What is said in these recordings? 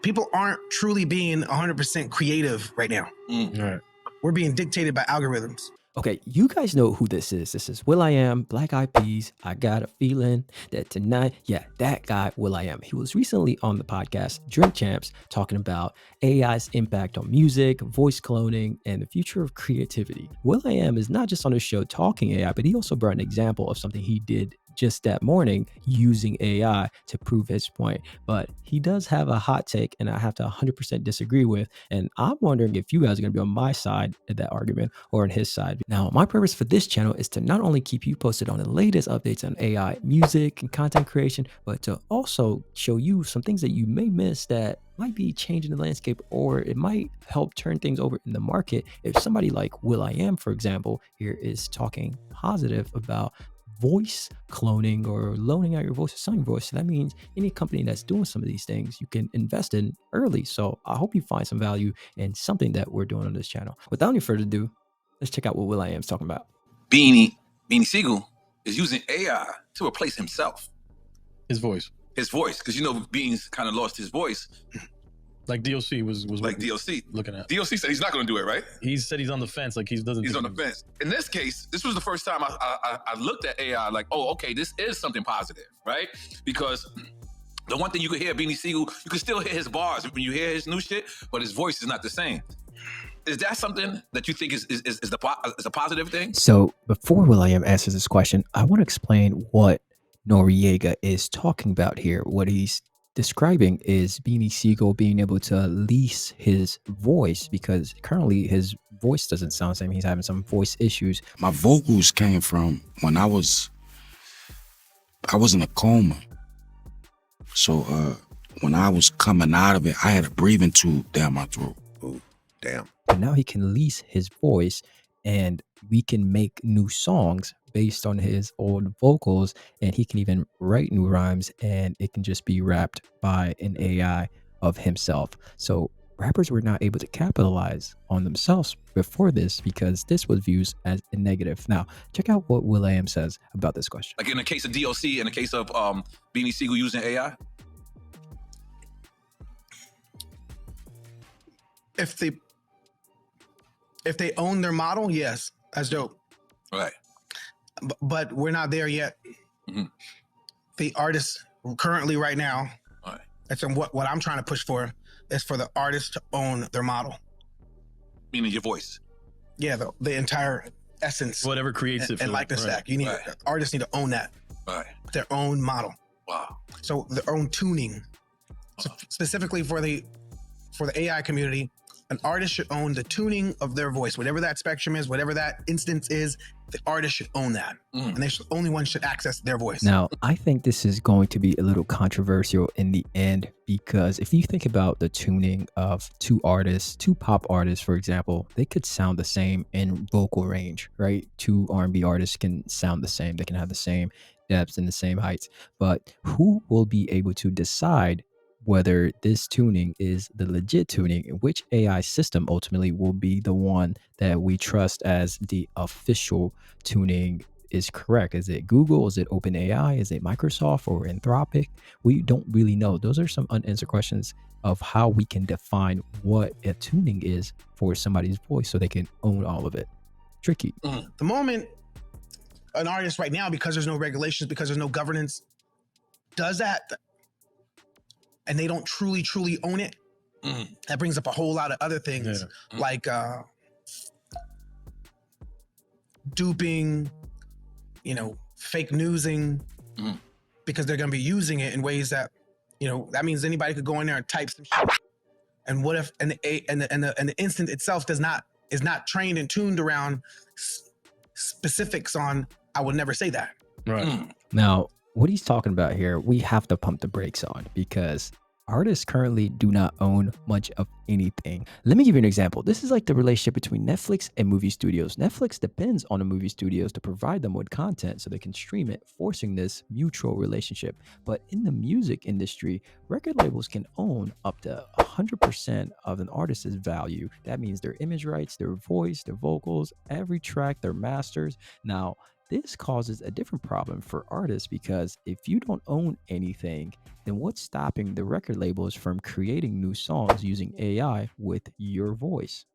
people aren't truly being 100% creative right now. Right. We're being dictated by algorithms. Okay, you guys know who this is. This is will.i.am, Black Eyed Peas. I got a feeling that tonight, that guy, will.i.am. He was recently on the podcast Drink Champs talking about AI's impact on music, voice cloning, and the future of creativity. will.i.am is not just on the show talking AI, but he also brought an example of something he did just that morning using AI to prove his point. But he does have a hot take, and I have to 100% disagree with. And I'm wondering if you guys are going to be on my side of that argument or on his side. Now, my purpose for this channel is to not only keep you posted on the latest updates on AI, music, and content creation, but to also show you some things that you may miss that might be changing the landscape, or it might help turn things over in the market. If somebody like will.i.am, for example, here is talking positive about voice cloning or loaning out your voice or selling voice. So that means any company that's doing some of these things, you can invest in early. So I hope you find some value in something that we're doing on this channel. Without any further ado, let's check out what will.i.am is talking about. Beanie Siegel is using AI to replace himself. His voice. Because Beanie's kind of lost his voice. Like DOC was like DOC looking at. DOC said he's not going to do it, right? He said he's on the fence, like he's on the fence. In this case, this was the first time I looked at AI like, oh, okay, this is something positive, right? Because the one thing you could hear Beanie Siegel, you can still hear his bars when you hear his new shit, but his voice is not the same. Is that something that you think is a positive thing? So before will.i.am answers this question, I want to explain what Noriega is talking about here. What he's describing is Beanie Siegel being able to lease his voice, because currently his voice doesn't sound the same. He's having some voice issues. My vocals came from when I was in a coma. So when I was coming out of it, I had a breathing tube down my throat. Ooh, damn. And now he can lease his voice, and we can make new songs based on his old vocals, and he can even write new rhymes, and it can just be rapped by an AI of himself. So rappers were not able to capitalize on themselves before this because this was viewed as a negative. Now, check out what will.i.am says about this question. Like in the case of DOC, in the case of Beanie Siegel using AI? If they own their model, yes, that's dope. Right. But we're not there yet. Mm-hmm. The artists currently right now, right. That's what I'm trying to push for, is for the artists to own their model. Meaning your voice. Yeah, the entire essence. Whatever creates it. And likeness stack. You need artists need to own that. Right. Their own model. Wow. So their own tuning. So specifically for the AI community, an artist should own the tuning of their voice, whatever that spectrum is, whatever that instance is. The artist should own that, and they should only one should access their voice. Now, I think this is going to be a little controversial in the end, because if you think about the tuning of two pop artists, for example, they could sound the same in vocal range, right? Two R&B artists can sound the same. They can have the same depths and the same heights, but who will be able to decide whether this tuning is the legit tuning, which AI system ultimately will be the one that we trust as the official tuning is correct? Is it Google? Is it OpenAI? Is it Microsoft or Anthropic? We don't really know. Those are some unanswered questions of how we can define what a tuning is for somebody's voice so they can own all of it. Tricky. The moment an artist right now, because there's no regulations, because there's no governance, does that, and they don't truly own it, that brings up a whole lot of other things, like duping, fake newsing, because they're going to be using it in ways that, that means anybody could go in there and type some shit. And what if and the instant itself is not trained and tuned around specifics on, I would never say that. Right. Now, what he's talking about here, we have to pump the brakes on, because artists currently do not own much of anything. Let me give you an example. This is like the relationship between Netflix and movie studios. Netflix depends on the movie studios to provide them with content so they can stream it, forcing this mutual relationship. But in the music industry, record labels can own up to 100% of an artist's value. That means their image rights, their voice, their vocals, every track, their masters. Now, this causes a different problem for artists because if you don't own anything, then what's stopping the record labels from creating new songs using AI with your voice?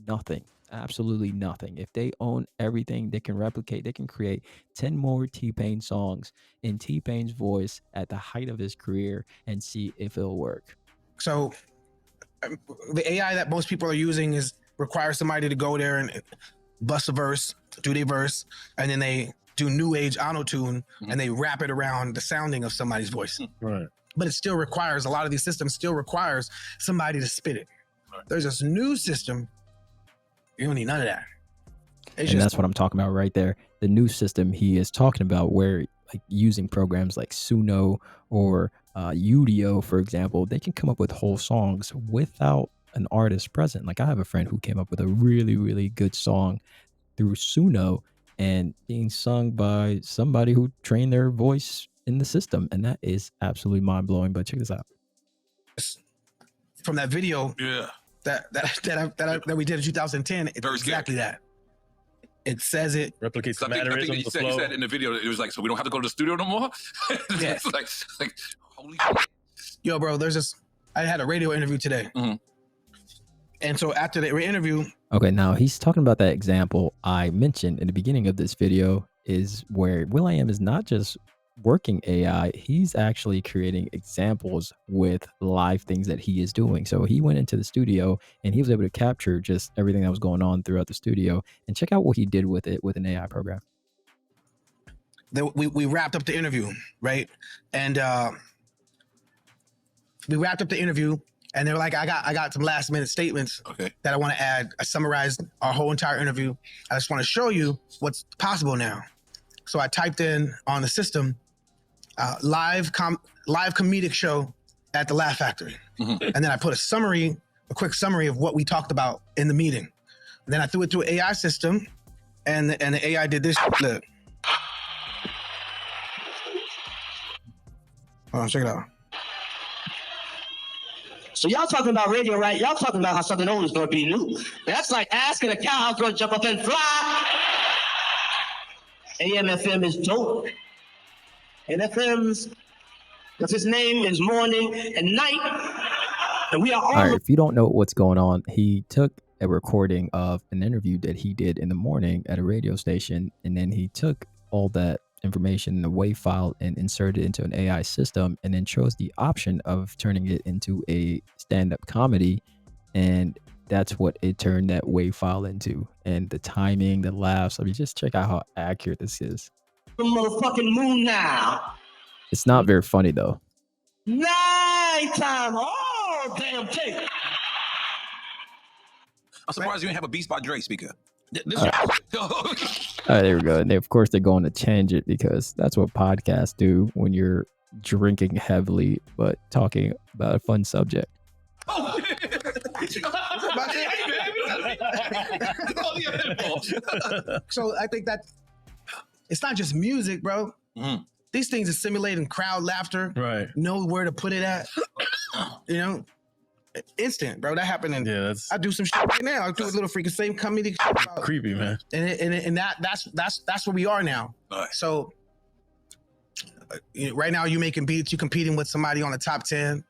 Nothing. Absolutely nothing. If they own everything, they can replicate, they can create 10 more T-Pain songs in T-Pain's voice at the height of his career and see if it'll work. So the AI that most people are using requires somebody to go there and bust a verse, do their verse, and then they do new age auto-tune and they wrap it around the sounding of somebody's voice. Right. But it still requires, a lot of these systems still requires somebody to spit it. Right. There's this new system, you don't need none of that. It's And that's what I'm talking about right there. The new system he is talking about, where like using programs like Suno or Udio, for example, they can come up with whole songs without an artist present. Like I have a friend who came up with a really, really good song through Suno and being sung by somebody who trained their voice in the system. And that is absolutely mind blowing. But check this out. From that video Yeah. that we did in 2010, it's Very exactly that. It says it. Replicates the I think mannerisms, you the said, flow. in the video that it was like, so we don't have to go to the studio no more. Yeah. It's like holy shit. Yo, bro, I had a radio interview today. Mhm. And so after the interview, Okay, now he's talking about that example I mentioned in the beginning of this video, is where will.i.am is not just working AI, he's actually creating examples with live things that he is doing. So he went into the studio and he was able to capture just everything that was going on throughout the studio, and check out what he did with it with an AI program. we wrapped up the interview, right? And we wrapped up the interview, and they're like, I got some last minute statements Okay. that I want to add. I summarized our whole entire interview. I just want to show you what's possible now. So I typed in on the system, live comedic show at the Laugh Factory. Mhm. And then I put a quick summary of what we talked about in the meeting. And then I threw it through an AI system, and the AI did this. Look. Oh, check it out. So y'all talking about radio, right? Y'all talking about how something old is going to be new. That's like asking a cow how it's going to jump up and fly. AM/FM is dope. And FM's, because his name is morning and night. And we are all... All right, if you don't know what's going on, he took a recording of an interview that he did in the morning at a radio station, and then he took all that information in a WAV file and inserted it into an AI system, and then chose the option of turning it into a stand-up comedy, and that's what it turned that WAV file into. And the timing, the laughs, I mean, just check out how accurate this is. the motherfucking moon now. It's not very funny though. Nighttime. Oh, damn tape. I'm surprised you didn't have a Beats by Dre speaker. There we go. And of course they're going to change it because that's what podcasts do when you're drinking heavily but talking about a fun subject. So I think that it's not just music, bro. Mhm. These things are simulating crowd laughter. Right. Know where to put it at. You know, instant, bro. That happened. And Yeah, that's I do some shit right now. I do a little freaking same comedy, creepy, man. and that's where we are now. Nice. So right now, you making beats, you competing with somebody on the top 10.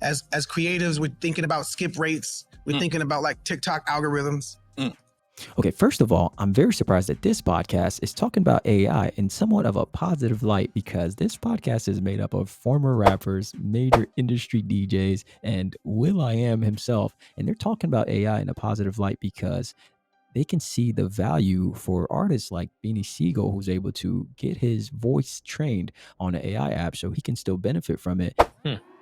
As creatives, we're thinking about skip rates. We're thinking about like TikTok algorithms. Okay, first of all, I'm very surprised that this podcast is talking about AI in somewhat of a positive light because this podcast is made up of former rappers, major industry DJs, and will.i.am himself. And they're talking about AI in a positive light because they can see the value for artists like Beanie Siegel, who's able to get his voice trained on an AI app so he can still benefit from it.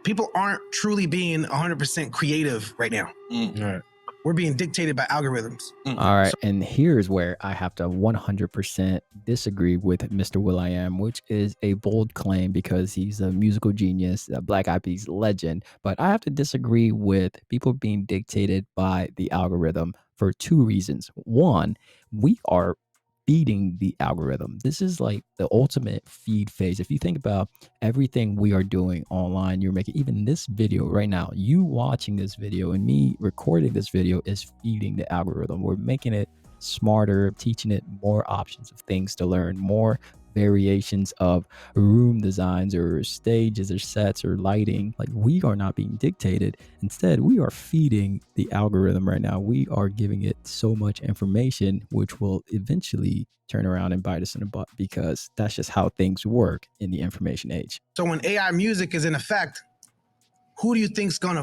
People aren't truly being 100% creative right now. Right. We're being dictated by algorithms. All right, and here's where I have to 100% disagree with Mr. will.i.am, which is a bold claim because he's a musical genius, a Black Eyed Peas legend. But I have to disagree with people being dictated by the algorithm for two reasons. One, we are feeding the algorithm. This is like the ultimate feed phase. If you think about everything we are doing online, you're making even this video right now, you watching this video and me recording this video is feeding the algorithm. We're making it smarter, teaching it more options of things to learn, more variations of room designs or stages or sets or lighting. Like, we are not being dictated. Instead, we are feeding the algorithm right now. We are giving it so much information, which will eventually turn around and bite us in the butt, because that's just how things work in the information age. So when AI music is in effect, who do you think's gonna,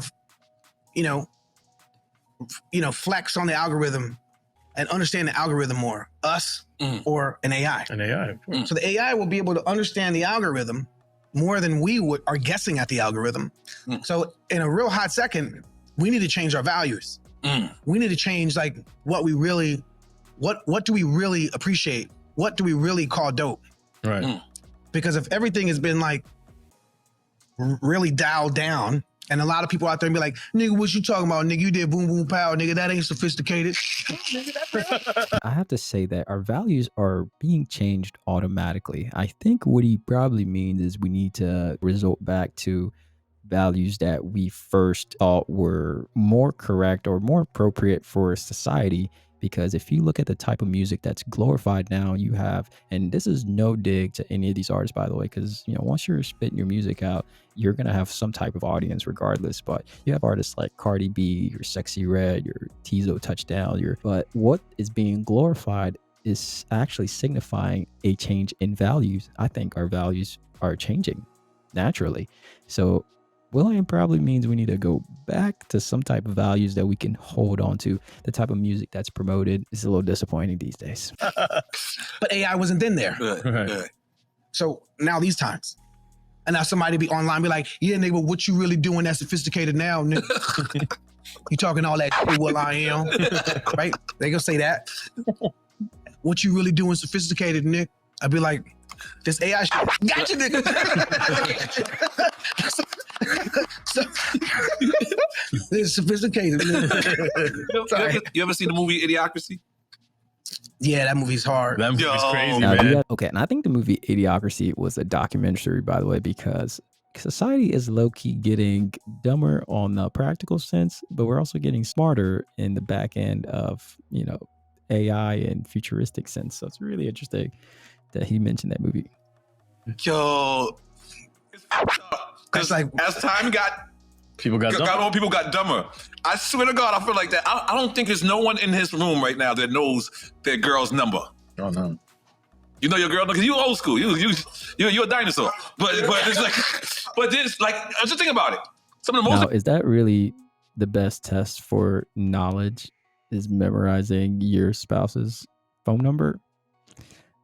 flex on the algorithm and understand the algorithm more? Us or an AI? An AI. So the AI will be able to understand the algorithm more than we are guessing at the algorithm. So in a real hot second, we need to change our values. We need to change like what do we really appreciate? What do we really call dope? Right. Because if everything has been like really dialed down, and a lot of people out there be like, nigga, what you talking about? Nigga, you did boom, boom, pow. Nigga, that ain't sophisticated. I have to say that our values are being changed automatically. I think what he probably means is we need to resort back to values that we first thought were more correct or more appropriate for society. Because if you look at the type of music that's glorified now, you have, and this is no dig to any of these artists, by the way, because, once you're spitting your music out, you're going to have some type of audience regardless. But you have artists like Cardi B, your Sexy Red, your Tizo Touchdown, but what is being glorified is actually signifying a change in values. I think our values are changing naturally. So will.i.am probably means we need to go back to some type of values that we can hold on to. The type of music that's promoted is a little disappointing these days. But AI wasn't then there. Right. So now these times. And now somebody be online be like, yeah, nigga, what you really doing that's sophisticated now, nigga? You talking all that shit, will.i.am, right? They gonna say that. What you really doing sophisticated, Nick? I'd be like, this AI shit. Gotcha, nigga. So, it's sophisticated. You ever seen the movie Idiocracy? Yeah, that movie's hard. That movie's Yo. crazy, Now, man. okay, and I think the movie Idiocracy was a documentary, by the way, because society is low-key getting dumber on the practical sense, but we're also getting smarter in the back end of, AI and futuristic sense. So it's really interesting that he mentioned that movie. Yo, it's because Like, as time got People got dumb. on, people got dumber. I swear to God, I feel like that. I don't think there's no one in his room right now that knows their girl's number. Oh, no. You know your girl because you old school. You're a dinosaur. But it's like, just think about it. Some of the most Now, is that really the best test for knowledge, is memorizing your spouse's phone number?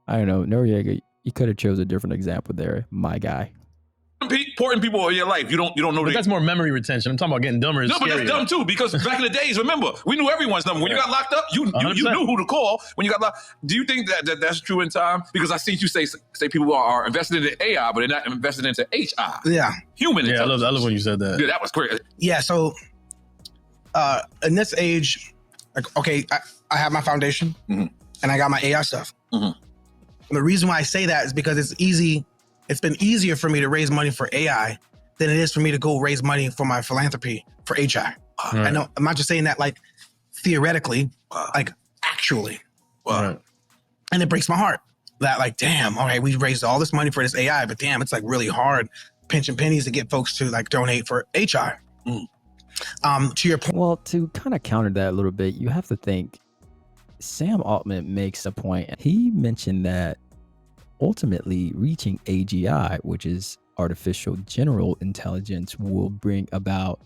I don't know. Noriega, you could have chose a different example there, my guy. important people in your life. You don't know. But that's more memory retention. I'm talking about getting dumber. No, but that's dumb too, because back in the days, remember, we knew everyone's number. When you got locked up, you knew who to call. When you got locked, do you think that's true in time? Because I see you say people are invested into AI, but they're not invested into HI. Yeah. Human Yeah, intelligence. I love when you said that. Yeah, that was great. Yeah. So, in this age, like, okay, I have my foundation and I got my AI stuff. And the reason why I say that is because it's easy. It's been easier for me to raise money for AI than it is for me to go raise money for my philanthropy for HI. Right. I know I'm not just saying that like theoretically, like actually. Right. And it breaks my heart that like, damn, all right, we raised all this money for this AI, but damn, it's like really hard pinching pennies to get folks to like donate for HI. To your point. Well, to kind of counter that a little bit, you have to think Sam Altman makes a point. He mentioned that ultimately reaching AGI, which is artificial general intelligence, will bring about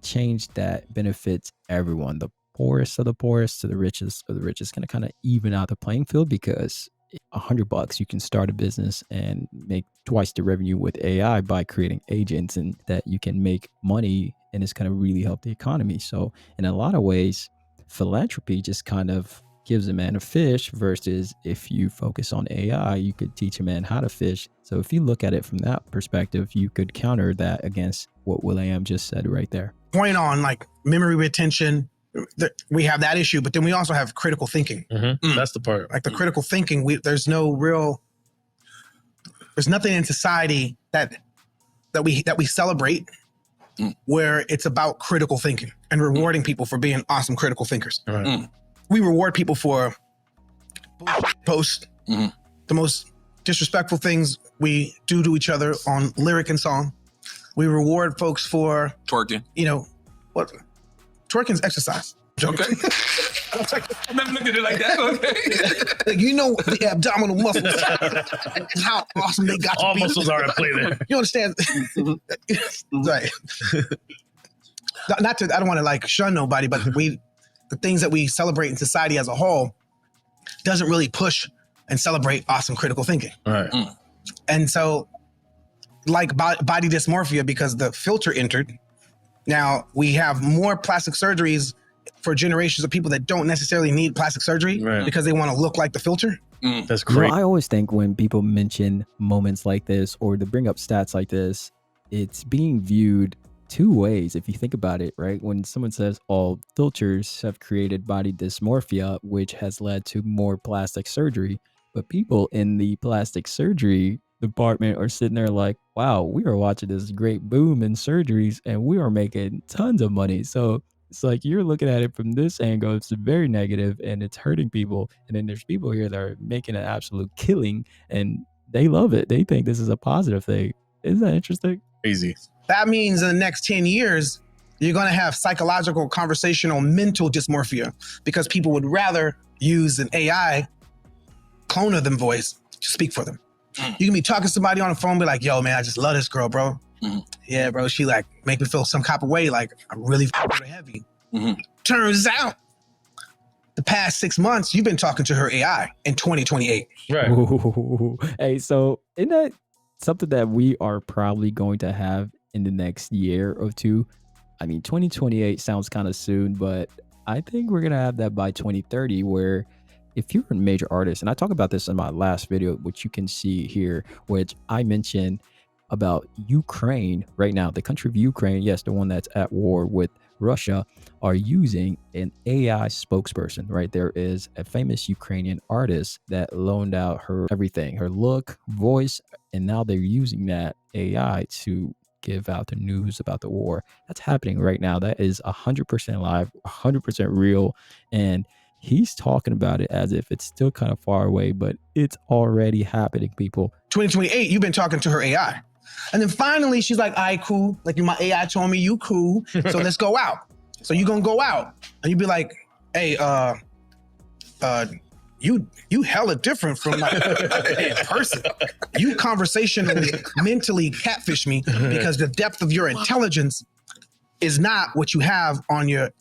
change that benefits everyone. The poorest of the poorest to the richest of the richest, going to kind of even out the playing field, because $100 you can start a business and make twice the revenue with AI by creating agents, and that you can make money, and it's going to really help the economy. So in a lot of ways, philanthropy just kind of gives a man a fish, versus if you focus on AI, you could teach a man how to fish. So if you look at it from that perspective, you could counter that against what will.i.am just said right there. Point on like memory retention, we have that issue, but then we also have critical thinking. That's the part. Like the critical thinking, there's nothing in society that we celebrate where it's about critical thinking and rewarding people for being awesome critical thinkers. Right. we reward people for bullshit posts, the most disrespectful things we do to each other on lyric and song. We reward folks for Twerking. What? Twerking's exercise. Okay. I never looked at it like that. Okay. The abdominal muscles, how awesome they got All to be. muscles are at play there. You understand? Right. I don't want to like shun nobody, but the things that we celebrate in society as a whole doesn't really push and celebrate awesome critical thinking. Right. And so, like body dysmorphia, because the filter entered, now we have more plastic surgeries for generations of people that don't necessarily need plastic surgery because they want to look like the filter. That's great. I always think when people mention moments like this or to bring up stats like this, it's being viewed two ways. If you think about it, right? When someone says all filters have created body dysmorphia, which has led to more plastic surgery, but people in the plastic surgery department are sitting there like, wow, we are watching this great boom in surgeries and we are making tons of money. So it's like you're looking at it from this angle, it's very negative and it's hurting people. And then there's people here that are making an absolute killing and they love it. They think this is a positive thing. Isn't that interesting? Crazy. That means in the next 10 years, you're going to have psychological, conversational, mental dysmorphia because people would rather use an AI clone of them voice to speak for them. You can be talking to somebody on the phone, be like, yo, man, I just love this girl, bro. Yeah, bro, she like make me feel some type of way, like I'm really heavy. Turns out the past 6 months, you've been talking to her AI in 2028. Right. Ooh. Hey, so isn't that something that we are probably going to have in the next year or two? I mean, 2028 sounds kind of soon, but I think we're going to have that by 2030 where if you're a major artist, and I talk about this in my last video, which you can see here, which I mentioned about Ukraine right now, the country of Ukraine, yes, the one that's at war with Russia, are using an AI spokesperson, right? There is a famous Ukrainian artist that loaned out her everything, her look, voice, and now they're using that AI to give out the news about the war. That's happening right now. That is 100% live, 100% real. And he's talking about it as if it's still kind of far away, but it's already happening, people. 2028, you've been talking to her AI. And then finally, she's like, all right, cool. Like my AI told me you cool. So let's go out. So you're going to go out. And you'd be like, hey, you hella different from like in person. You conversationally, mentally catfish me because the depth of your intelligence is not what you have on your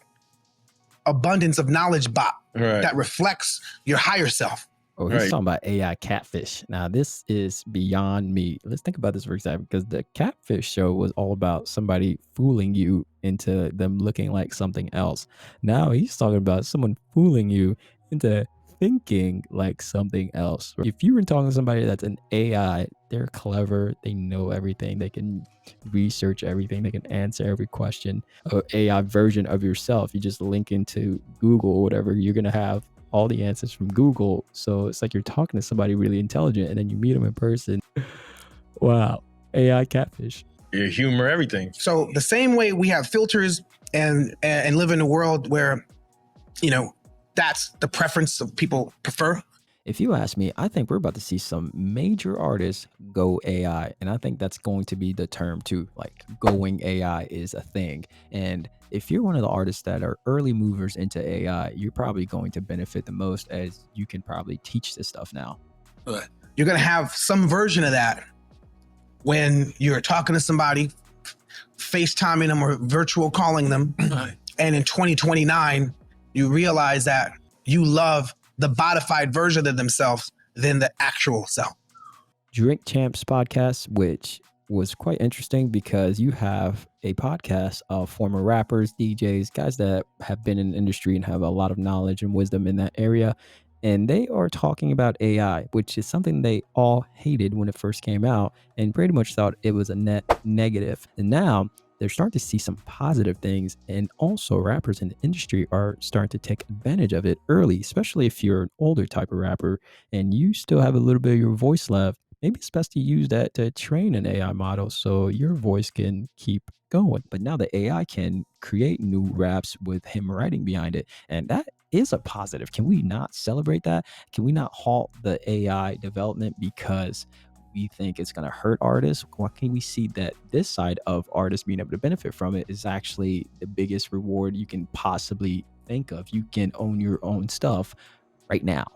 abundance of knowledge bot that reflects your higher self. Oh, he's talking about AI catfish. Now, this is beyond me. Let's think about this for a second, because the catfish show was all about somebody fooling you into them looking like something else. Now he's talking about someone fooling you into thinking like something else. If you were talking to somebody that's an AI, they're clever, they know everything, they can research everything, they can answer every question. An AI version of yourself, you just link into Google or whatever, you're going to have all the answers from Google. So it's like you're talking to somebody really intelligent and then you meet them in person. Wow. AI catfish. Your humor, everything. So the same way we have filters and live in a world where, that's the preference of people prefer. If you ask me, I think we're about to see some major artists go AI. And I think that's going to be the term too. Like going AI is a thing. And if you're one of the artists that are early movers into AI, you're probably going to benefit the most as you can probably teach this stuff now. You're going to have some version of that when you're talking to somebody, FaceTiming them or virtual calling them. And in 2029, you realize that you love the bodified version of themselves than the actual self. Drink Champs podcast, which was quite interesting because you have a podcast of former rappers, DJs, guys that have been in the industry and have a lot of knowledge and wisdom in that area. And they are talking about AI, which is something they all hated when it first came out and pretty much thought it was a net negative. And now they're starting to see some positive things. And also rappers in the industry are starting to take advantage of it early, especially if you're an older type of rapper and you still have a little bit of your voice left. Maybe it's best to use that to train an AI model so your voice can keep going. But now the AI can create new raps with him writing behind it. And that is a positive. Can we not celebrate that? Can we not halt the AI development because we think it's going to hurt artists? Why can't we see that this side of artists being able to benefit from it is actually the biggest reward you can possibly think of? You can own your own stuff right now.